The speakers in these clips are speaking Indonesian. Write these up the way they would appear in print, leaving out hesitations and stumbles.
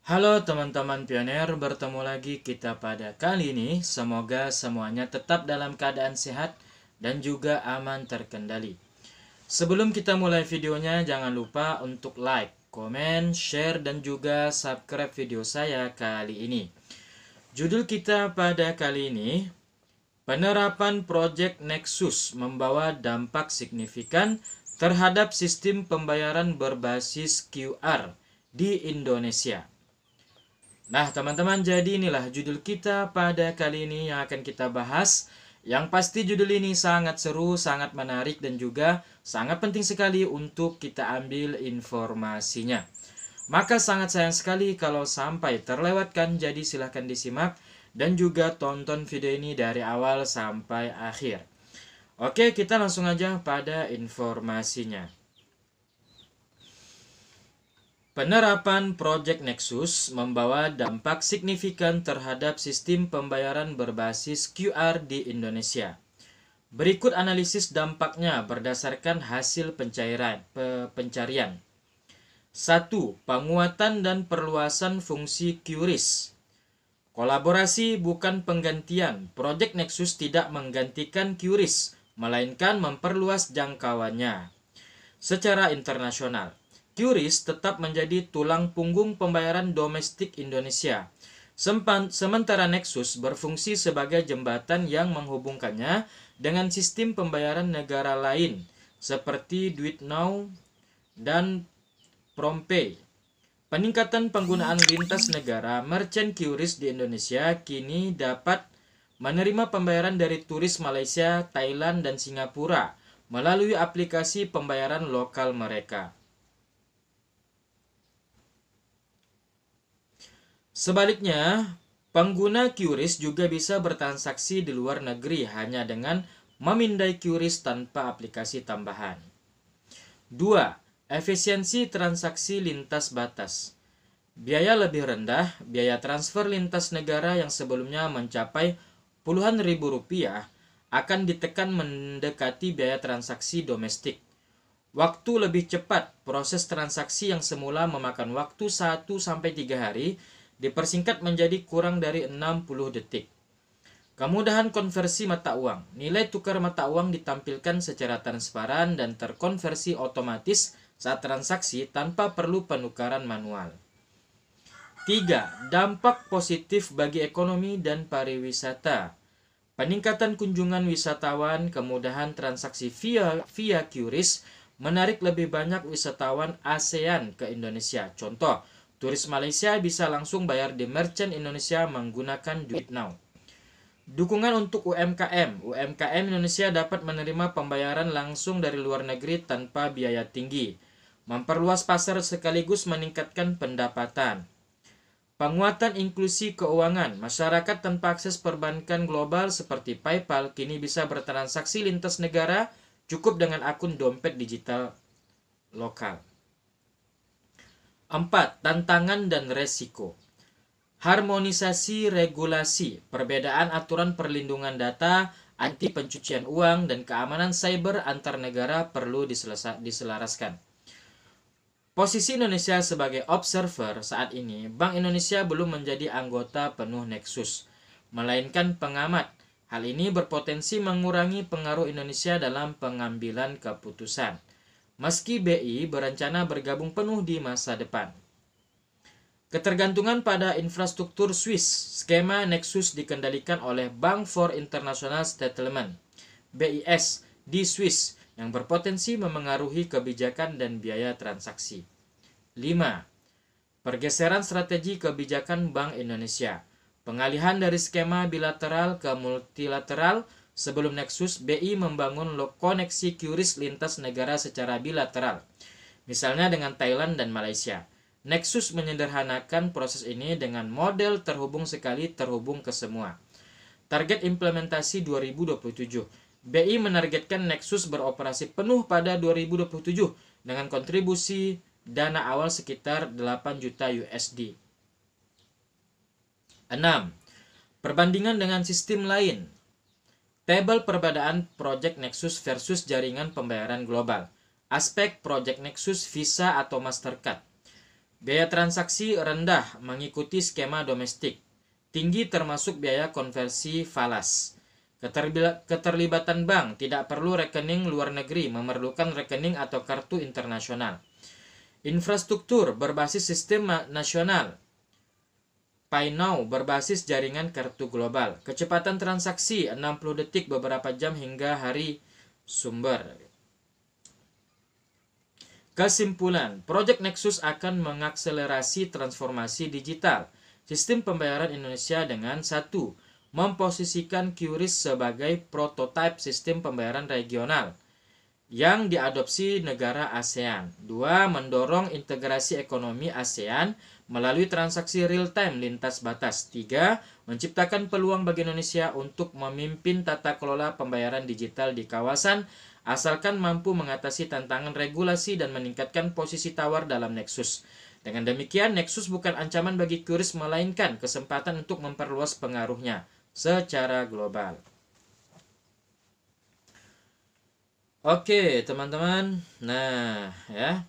Halo teman-teman pioner, bertemu lagi kita pada kali ini. Semoga semuanya tetap dalam keadaan sehat dan juga aman terkendali. Sebelum kita mulai videonya, jangan lupa untuk like, komen, share, dan juga subscribe video saya kali ini. Judul kita pada kali ini, penerapan Project Nexus membawa dampak signifikan terhadap sistem pembayaran berbasis QR di Indonesia. Nah, teman-teman, jadi inilah judul kita pada kali ini yang akan kita bahas. Yang pasti judul ini sangat seru, sangat menarik, dan juga sangat penting sekali untuk kita ambil informasinya. Maka sangat sayang sekali kalau sampai terlewatkan, jadi silahkan disimak dan juga tonton video ini dari awal sampai akhir. Oke, kita langsung aja pada informasinya. Penerapan Project Nexus membawa dampak signifikan terhadap sistem pembayaran berbasis QR di Indonesia. Berikut analisis dampaknya berdasarkan hasil pencarian. 1. Penguatan dan perluasan fungsi QRIS. Kolaborasi bukan penggantian. Project Nexus tidak menggantikan QRIS, melainkan memperluas jangkauannya. Secara internasional, QRIS tetap menjadi tulang punggung pembayaran domestik Indonesia. Sementara Nexus berfungsi sebagai jembatan yang menghubungkannya dengan sistem pembayaran negara lain seperti DuitNow dan PromptPay. Peningkatan penggunaan lintas negara merchant QRIS di Indonesia kini dapat menerima pembayaran dari turis Malaysia, Thailand, dan Singapura melalui aplikasi pembayaran lokal mereka. Sebaliknya, pengguna QRIS juga bisa bertransaksi di luar negeri hanya dengan memindai QRIS tanpa aplikasi tambahan. 2. Efisiensi transaksi lintas batas. Biaya lebih rendah, biaya transfer lintas negara yang sebelumnya mencapai puluhan ribu rupiah akan ditekan mendekati biaya transaksi domestik. Waktu lebih cepat, proses transaksi yang semula memakan waktu 1-3 hari dipersingkat menjadi kurang dari 60 detik. Kemudahan konversi mata uang. Nilai tukar mata uang ditampilkan secara transparan dan terkonversi otomatis saat transaksi tanpa perlu penukaran manual. 3. Dampak positif bagi ekonomi dan pariwisata. Peningkatan kunjungan wisatawan, kemudahan transaksi via QRIS menarik lebih banyak wisatawan ASEAN ke Indonesia. Contoh, turis Malaysia bisa langsung bayar di merchant Indonesia menggunakan DuitNow. Dukungan untuk UMKM. UMKM Indonesia dapat menerima pembayaran langsung dari luar negeri tanpa biaya tinggi. Memperluas pasar sekaligus meningkatkan pendapatan. Penguatan inklusi keuangan. Masyarakat tanpa akses perbankan global seperti PayPal kini bisa bertransaksi lintas negara cukup dengan akun dompet digital lokal. 4. Tantangan dan resiko. Harmonisasi regulasi, perbedaan aturan perlindungan data, anti pencucian uang, dan keamanan cyber antar negara perlu diselaraskan. Posisi Indonesia sebagai observer saat ini, Bank Indonesia belum menjadi anggota penuh Nexus, melainkan pengamat. Hal ini berpotensi mengurangi pengaruh Indonesia dalam pengambilan keputusan, meski BI berencana bergabung penuh di masa depan. Ketergantungan pada infrastruktur Swiss. Skema Nexus dikendalikan oleh Bank for International Settlement (BIS) di Swiss yang berpotensi memengaruhi kebijakan dan biaya transaksi. 5. Pergeseran strategi kebijakan Bank Indonesia. Pengalihan dari skema bilateral ke multilateral. Sebelum Nexus, BI membangun koneksi QRIS lintas negara secara bilateral, misalnya dengan Thailand dan Malaysia. Nexus menyederhanakan proses ini dengan model terhubung sekali terhubung ke semua. Target implementasi 2027. BI menargetkan Nexus beroperasi penuh pada 2027 dengan kontribusi dana awal sekitar 8 juta USD. 6. Perbandingan dengan sistem lain. Tabel perbedaan Project Nexus versus jaringan pembayaran global. Aspek Project Nexus Visa atau Mastercard. Biaya transaksi rendah mengikuti skema domestik. Tinggi termasuk biaya konversi falas. Keterlibatan bank tidak perlu rekening luar negeri, memerlukan rekening atau kartu internasional. Infrastruktur berbasis sistem nasional. Pay Now berbasis jaringan kartu global. Kecepatan transaksi 60 detik beberapa jam hingga hari sumber. Kesimpulan, Project Nexus akan mengakselerasi transformasi digital sistem pembayaran Indonesia dengan 1. Memposisikan QRIS sebagai prototipe sistem pembayaran regional yang diadopsi negara ASEAN. 2. Mendorong integrasi ekonomi ASEAN melalui transaksi real-time lintas batas. 3. Menciptakan peluang bagi Indonesia untuk memimpin tata kelola pembayaran digital di kawasan, asalkan mampu mengatasi tantangan regulasi dan meningkatkan posisi tawar dalam Nexus. Dengan demikian, Nexus bukan ancaman bagi QRIS, melainkan kesempatan untuk memperluas pengaruhnya secara global. Oke, teman-teman. Nah, ya.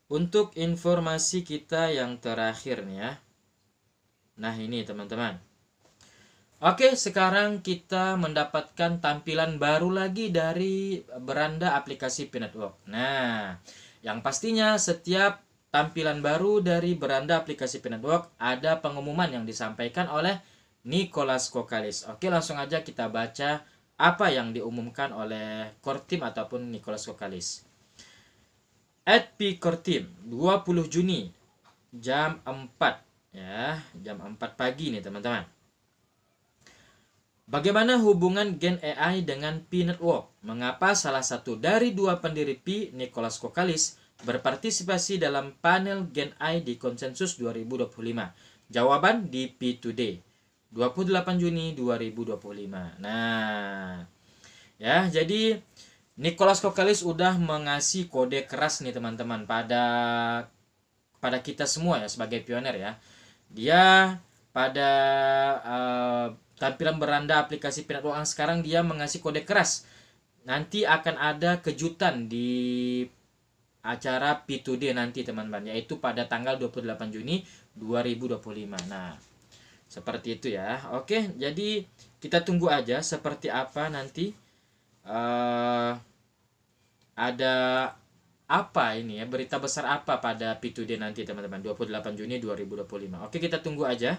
Untuk informasi kita yang terakhir nih ya. Nah, ini teman-teman. Oke, sekarang kita mendapatkan tampilan baru lagi dari beranda aplikasi P-Network. Nah, yang pastinya setiap tampilan baru dari beranda aplikasi P-Network ada pengumuman yang disampaikan oleh Nicholas Kokalis. Oke, langsung aja kita baca apa yang diumumkan oleh Core Team ataupun Nicholas Kokalis. @P-Core Team 20 Juni jam 4 ya, jam 4 pagi nih teman-teman. Bagaimana hubungan Gen AI dengan P-Network? Mengapa salah satu dari dua pendiri P, Nicholas Kokalis, berpartisipasi dalam panel Gen AI di Konsensus 2025? Jawaban di P Today 28 Juni 2025. Nah, ya, jadi Nicholas Kokalis udah mengasih kode keras nih teman-teman pada kita semua ya sebagai pioner ya. Dia pada tampilan beranda aplikasi P-Network yang sekarang dia mengasih kode keras. Nanti akan ada kejutan di acara P2D nanti teman-teman, yaitu pada tanggal 28 Juni 2025. Nah, seperti itu ya. Oke, jadi kita tunggu aja seperti apa nanti. Ada apa ini ya, berita besar apa pada P2D nanti teman-teman, 28 Juni 2025. Oke, kita tunggu aja.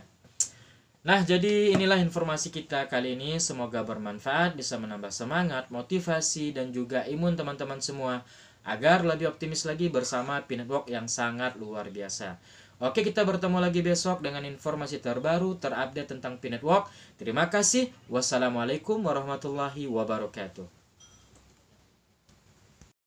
Nah, jadi inilah informasi kita kali ini. Semoga bermanfaat, bisa menambah semangat, motivasi, dan juga imun teman-teman semua agar lebih optimis lagi bersama P-Network yang sangat luar biasa. Oke, kita bertemu lagi besok dengan informasi terbaru, terupdate tentang P-Network. Terima kasih. Wassalamualaikum warahmatullahi wabarakatuh.